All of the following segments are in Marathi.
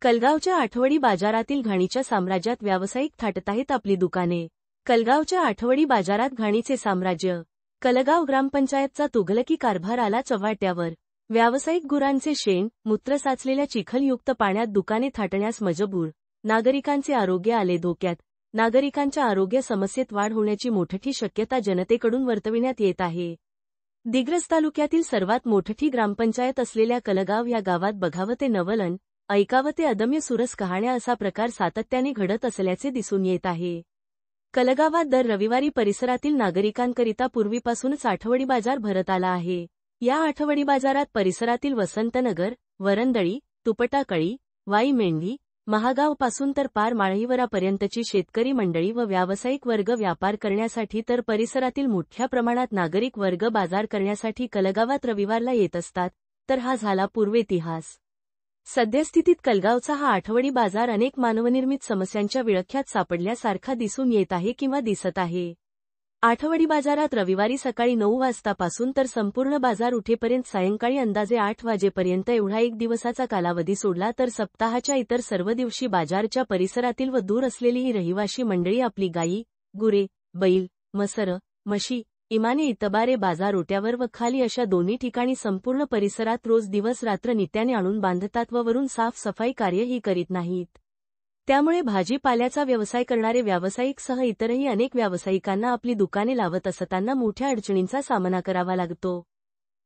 कलगावच्या आठवडी बाजारातील घाणीच्या साम्राज्यात व्यावसायिक थाटताहेत आपली दुकाने. कलगावच्या आठवडी बाजारात घाणीचे साम्राज्य. कलगाव ग्रामपंचायतचा तुघलकी कारभार आला चव्हाट्यावर. व्यावसायिक गुरांचे शेण, मूत्र साचलेल्या चिखलयुक्त पाण्यात दुकाने थाटण्यास मजबूर. नागरिकांचे आरोग्य आले धोक्यात. नागरिकांच्या आरोग्य समस्येत वाढ होण्याची मोठी शक्यता जनतेकडून वर्तविण्यात येत आहे. दिग्रस तालुक्यातील सर्वात मोठी ग्रामपंचायत असलेल्या कलगाव या गावात बघावं ते नवलन, ऐकावं ते अदम्य सुरस कहाण्या असा प्रकार सातत्याने घडत असल्याचे दिसून येत आहे. कलगावात दर रविवारी परिसरातील नागरिकांकरिता पूर्वीपासूनच आठवडी बाजार भरत आला आहे. या आठवडी बाजारात परिसरातील वसंतनगर, वरंदळी, तुपटाकळी, वाई मेंढी, महागावपासून तर पार माळीवरापर्यंतची शेतकरी मंडळी व व्यावसायिक वर्ग व्यापार करण्यासाठी तर परिसरातील मोठ्या प्रमाणात नागरिक वर्ग बाजार करण्यासाठी कलगावात रविवारला येत असतात, तर हा झाला पूर्वेतिहास. सद्यस्थितीत कलगावचा हा आठवडी बाजार अनेक मानवनिर्मित समस्यांच्या विळख्यात सापडल्यासारखा दिसून येत आहे किंवा दिसत आहे. आठवडी बाजारात रविवारी सकाळी 9 वाजतापासून तर संपूर्ण बाजार उठेपर्यंत सायंकाळी अंदाजे 8 वाजेपर्यंत एवढा एक दिवसाचा कालावधी सोडला तर सप्ताहाच्या इतर सर्व दिवशी बाजारच्या परिसरातील व दूर असलेली ही रहिवाशी मंडळी आपली गायी, गुरे, बैल, मसर, म्हशी, इमाने इतबारे बाजार ओट्यावर व खाली अशा दोन्ही ठिकाणी संपूर्ण परिसरात रोज दिवस रात्र नित्याने आणून बांधतात व वरून साफसफाई कार्यही करीत नाहीत. त्यामुळे भाजीपाल्याचा व्यवसाय करणारे व्यावसायिकसह इतरही अनेक व्यावसायिकांना आपली दुकाने लावत असताना मोठ्या अडचणींचा सामना करावा लागतो.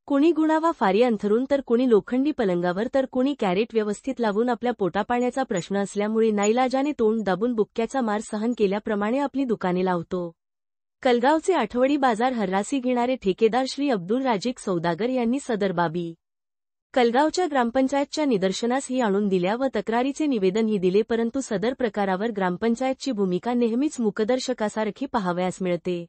कुणी गुणावा फारी अंथरून तर कुणी लोखंडी पलंगावर तर कुणी कॅरेट व्यवस्थित लावून आपल्या पोटापाण्याचा प्रश्न असल्यामुळे नाईलाजाने तोंड दाबून बुक्क्याचा मार सहन केल्याप्रमाणे आपली दुकाने लावतो. कलगावचे आठवडी बाजार हर्रासी घेणारे ठेकेदार श्री अब्दुल राजीक सौदागर यांनी सदर बाबी कलगावच्या ग्रामपंचायतच्या निदर्शनास ही आणून दिल्या व तक्रारीचे निवेदनही दिले, परंतु सदर प्रकारावर ग्रामपंचायतची भूमिका नेहमीच मूकदर्शकासारखी पाहावयास मिळते.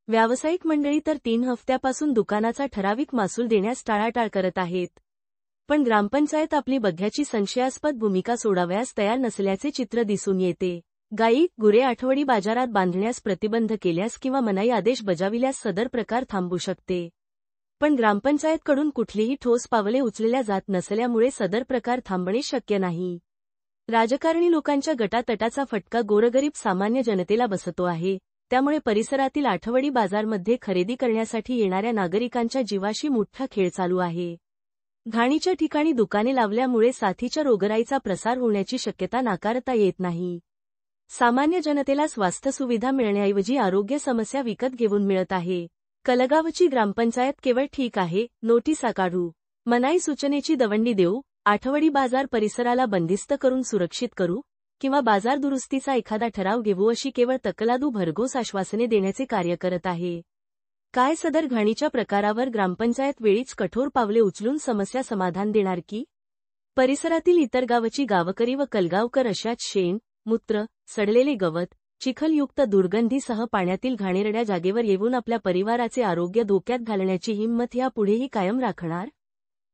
व्यावसायिक मंडळी तर 3 हफ्त्यापासून दुकानाचा ठराविक मासूल देण्यास टाळाटाळ करत आहेत. पण ग्रामपंचायत आपली बघ्याची संशयास्पद भूमिका सोडावयास तयार नसल्याचे चित्र दिसून येते. गायी, गुरे आठवडी बाजारात बांधण्यास प्रतिबंध केल्यास किंवा मनाई आदेश बजाविल्यास सदर प्रकार थांबू शकते. पण ग्रामपंचायतकडून कुठलीही ठोस पावले उचलल्या जात नसल्यामुळे सदर प्रकार थांबणे शक्य नाही. राजकारणी लोकांच्या गटातटाचा फटका गोरगरीब सामान्य जनतेला बसतो आहे. त्यामुळे परिसरातील आठवडी बाजारमध्ये खरेदी करण्यासाठी येणाऱ्या नागरिकांच्या जीवाशी मोठा खेळ चालू आहे. घाणीच्या ठिकाणी दुकाने लावल्यामुळे साथीच्या रोगराईचा प्रसार होण्याची शक्यता नाकारता येत नाही. सामान्य जनतेला स्वास्थ्य सुविधा मिळण्याऐवजी आरोग्य समस्या विकत घेऊन मिळत आहे. कलगावची ग्रामपंचायत केवळ ठीक आहे, नोटिसा काढू, मनाई सूचनेची दवंडी देऊ, आठवडी बाजार परिसराला बंदिस्त करून सुरक्षित करू किंवा बाजार दुरुस्तीचा एखादा ठराव घेऊ अशी केवळ तकलादू भरघोस आश्वासने देण्याचे कार्य करत आहे. काय सदर घाणीच्या प्रकारावर ग्रामपंचायत वेळीच कठोर पावले उचलून समस्या समाधान देणार की? परिसरातील इतर गावची गावकरी व कलगावकर अशाच शेण, मूत्र, सडलेले गवत, चिखलयुक्त दुर्गंधीसह पाण्यातील घाणेरड्या जागेवर येऊन आपल्या परिवाराचे आरोग्य धोक्यात घालण्याची हिंमत यापुढेही कायम राखणार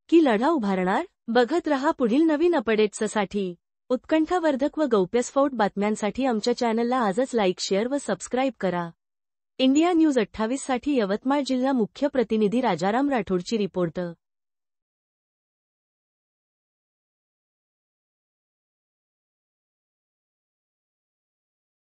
की लढा उभारणार? बघत रहा पुढील नवीन अपडेट्ससाठी. उत्कंठावर्धक व गौप्यस्फोट बातम्यांसाठी आमच्या चॅनलला आजच लाईक, शेअर व सबस्क्राईब करा. इंडिया न्यूज 28 साठी यवतमाळ जिल्हा मुख्य प्रतिनिधी राजाराम राठोडची रिपोर्ट.